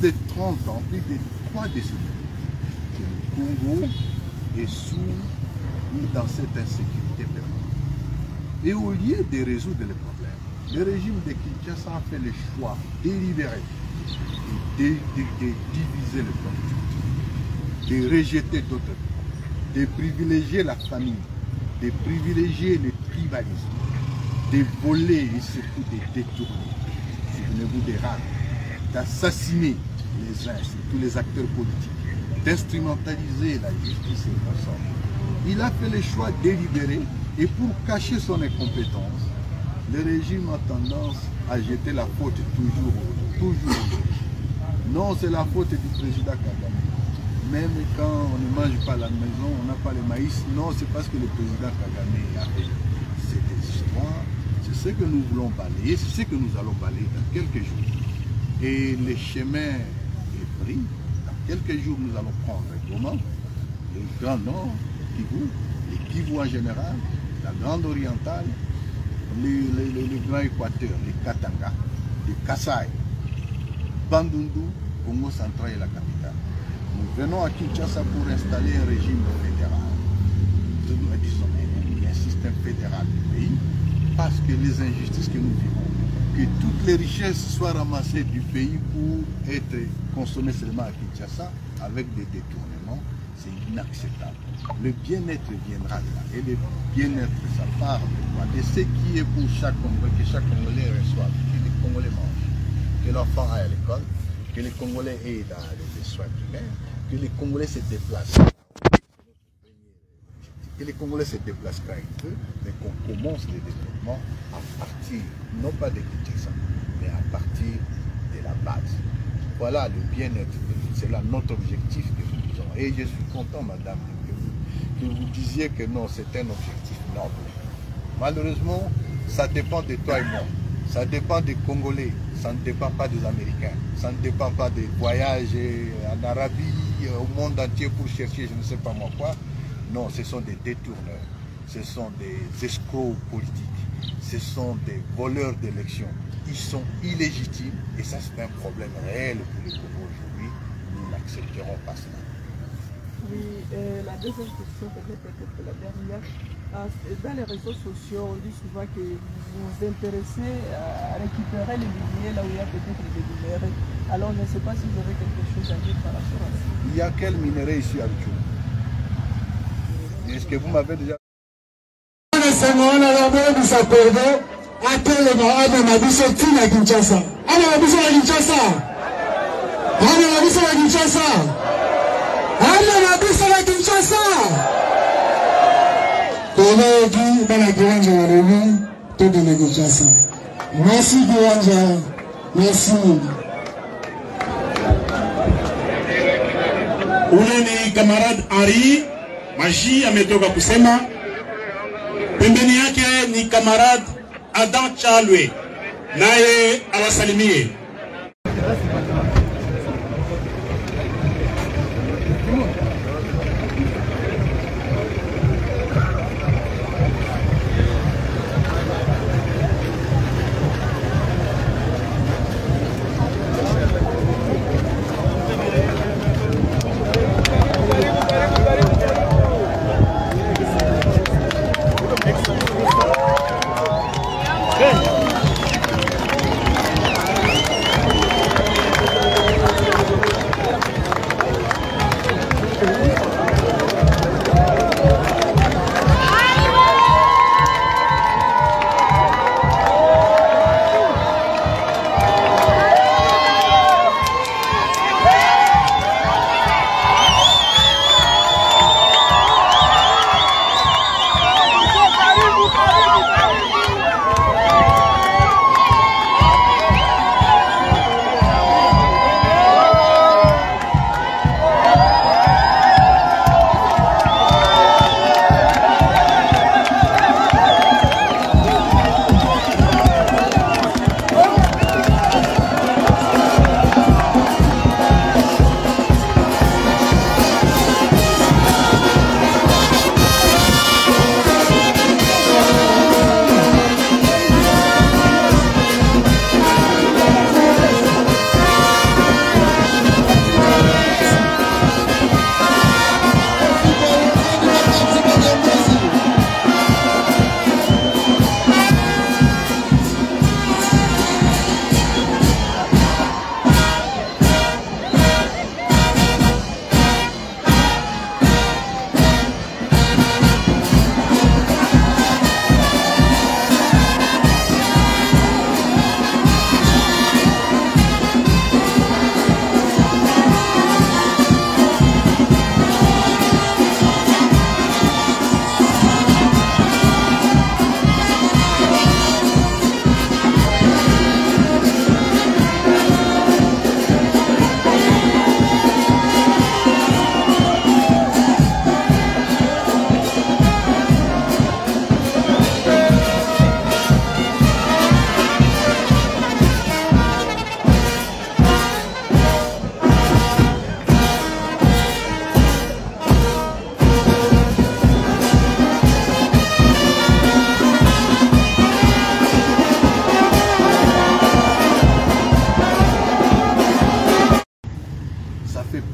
de 30 ans, plus de 3 décennies, que le Congo est dans cette insécurité permanente. Et au lieu de résoudre les problèmes, le régime de Kinshasa a fait le choix délibéré de diviser le peuple, de rejeter d'autres peuples, de privilégier la famille, de privilégier le tribalisme, de voler et surtout de détourner, souvenez-vous des rats, d'assassiner les uns, surtout les acteurs politiques, d'instrumentaliser la justice et le consort. Il a fait le choix délibéré et pour cacher son incompétence, le régime a tendance à jeter la faute toujours. Non, c'est la faute du président Kagame. Même quand on ne mange pas à la maison, on n'a pas le maïs. Non, c'est parce que le président Kagame a fait. C'est des histoires, c'est ce que nous voulons balayer, c'est ce que nous allons balayer dans quelques jours. Et le chemin est pris. Dans quelques jours, nous allons prendre comment le Grand Nord, Kivu, les Kivu en général, la Grande Orientale, le Grand Équateur, les Katanga, les Kasaï, Bandundu, Congo central et la capitale. Nous venons à Kinshasa pour installer un régime fédéral, disons, un système fédéral du pays, parce que les injustices que nous vivons, que toutes les richesses soient ramassées du pays pour être consommées seulement à Kinshasa avec des détournements, c'est inacceptable. Le bien-être viendra de là. Et le bien-être, ça part de quoi? De ce qui est pour chaque Congolais, que chaque Congolais reçoive, que les Congolais mangent, que l'enfant aille à l'école, que les Congolais aient dans les soins primaires, que les Congolais se déplacent. Que les Congolais se déplacent quand ils veulent, mais qu'on commence le développement à partir, non pas de Kinshasa, mais à partir de la base. Voilà le bien-être, c'est là notre objectif que nous disons. Et je suis content, madame, que vous disiez que non, c'est un objectif noble. Malheureusement, ça dépend de toi et moi. Ça dépend des Congolais, ça ne dépend pas des Américains, ça ne dépend pas des voyages en Arabie, au monde entier pour chercher je ne sais pas moi quoi. Non, ce sont des détourneurs, ce sont des escrocs politiques, ce sont des voleurs d'élections. Ils sont illégitimes et ça c'est un problème réel pour le Congo aujourd'hui. Nous n'accepterons pas cela. Oui, la deuxième question, peut-être la dernière. Dans les réseaux sociaux, on dit souvent que vous vous intéressez à récupérer les minéraux là où il y a peut-être des minéraux. Alors, je ne sais pas si vous avez quelque chose à dire par rapport à ça. Il y a quel minerai ici à Luchou? Est-ce que vous m'avez déjà... Kolegi bana kiwanja wa Rumi todo na Kinshasa. Merci kiwanja, merci. Ule ni kamarad Ari Maji ametoka kusema. Pembeni yake ni kamarad Adam Chalwe, naye awasalimie.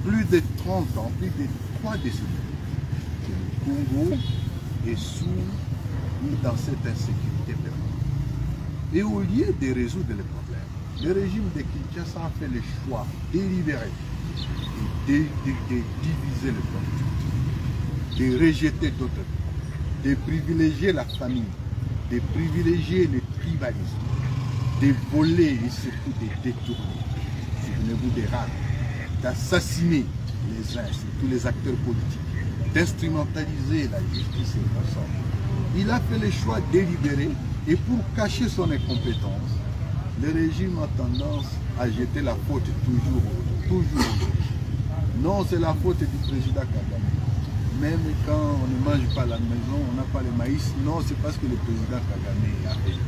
Plus de 30 ans, plus de 3 décennies, que le Congo est dans cette insécurité permanente. Et au lieu de résoudre les problèmes, le régime de Kinshasa a fait le choix délibéré de diviser le peuple, de rejeter d'autres peuples, de privilégier la famille, de privilégier le tribalisme, de voler et surtout de détourner. Souvenez-vous des rares, d'assassiner les uns, surtout les acteurs politiques, d'instrumentaliser la justice et l'ensemble. Il a fait le choix délibéré et pour cacher son incompétence, le régime a tendance à jeter la faute toujours. Non, c'est la faute du président Kagame. Même quand on ne mange pas à la maison, on n'a pas le maïs. Non, c'est parce que le président Kagame a fait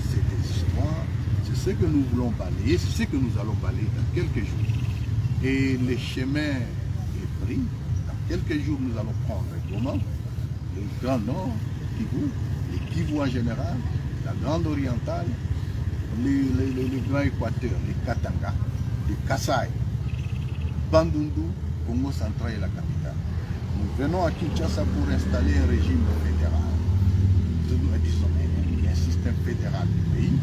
cette histoire. ce que nous voulons balayer, c'est ce que nous allons balayer dans quelques jours. Et le chemin est pris. Dans quelques jours, nous allons prendre comment le Grand Nord, Kivu, les Kivu en général, la Grande Orientale, le Grand Équateur, les Katanga, les Kasaï, Bandundu, Congo central et la capitale. Nous venons à Kinshasa pour installer un régime fédéral. Disons, un système fédéral du pays,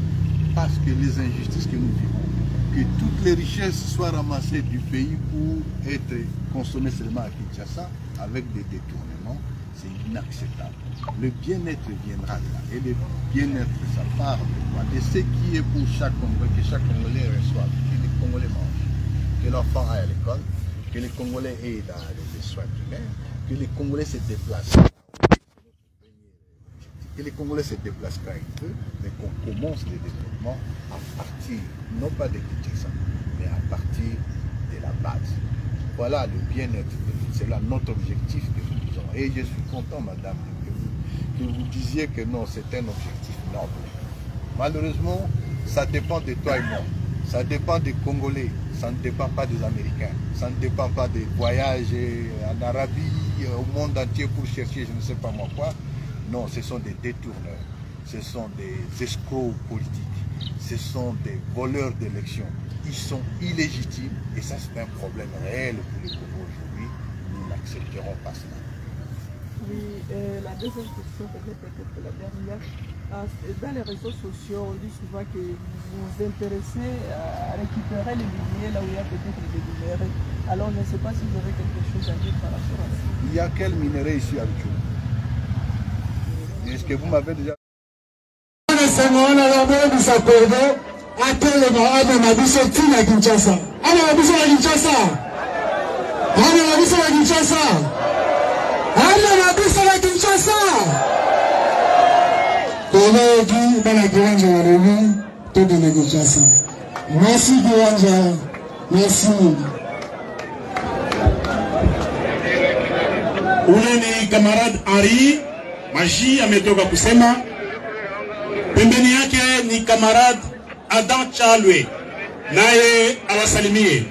parce que les injustices que nous vivons, que toutes les richesses soient ramassées du pays pour être consommées seulement à Kinshasa avec des détournements, c'est inacceptable. Le bien-être viendra de là. Et le bien-être, ça part de quoi? De ce qui est pour chaque Congolais, que chaque Congolais reçoive, que les Congolais mangent, que l'enfant aille à l'école, que les Congolais aient dans les soins primaires, que les Congolais se déplacent. Que les Congolais se déplacent quand ils veulent, mais qu'on commence le développement à partir, non pas de Kinshasa, mais à partir de la base. Voilà le bien-être, c'est là notre objectif que nous avons. Et je suis content, madame, que vous disiez que non, c'est un objectif noble. Malheureusement, ça dépend de toi et moi. Ça dépend des Congolais, ça ne dépend pas des Américains, ça ne dépend pas des voyages en Arabie, au monde entier pour chercher je ne sais pas moi quoi. Non, ce sont des détourneurs, ce sont des escrocs politiques, ce sont des voleurs d'élections. Ils sont illégitimes et ça c'est un problème réel pour le Congo aujourd'hui. Nous n'accepterons pas cela. Oui, la deuxième question peut-être la dernière. Dans les réseaux sociaux, on dit souvent que vous vous intéressez à récupérer les lumières là où il y a peut-être des minéraux. Alors je ne sais pas si vous avez quelque chose à dire par rapport à ça. Il y a quel minerai ici à Luchou? Est-ce que vous m'avez déjà... Merci Kiwanja, merci. Ule ni camarade Henri Maji ametoka kusema. Pembeni yake ni camarade Adam Chalwe, naye awasalimie.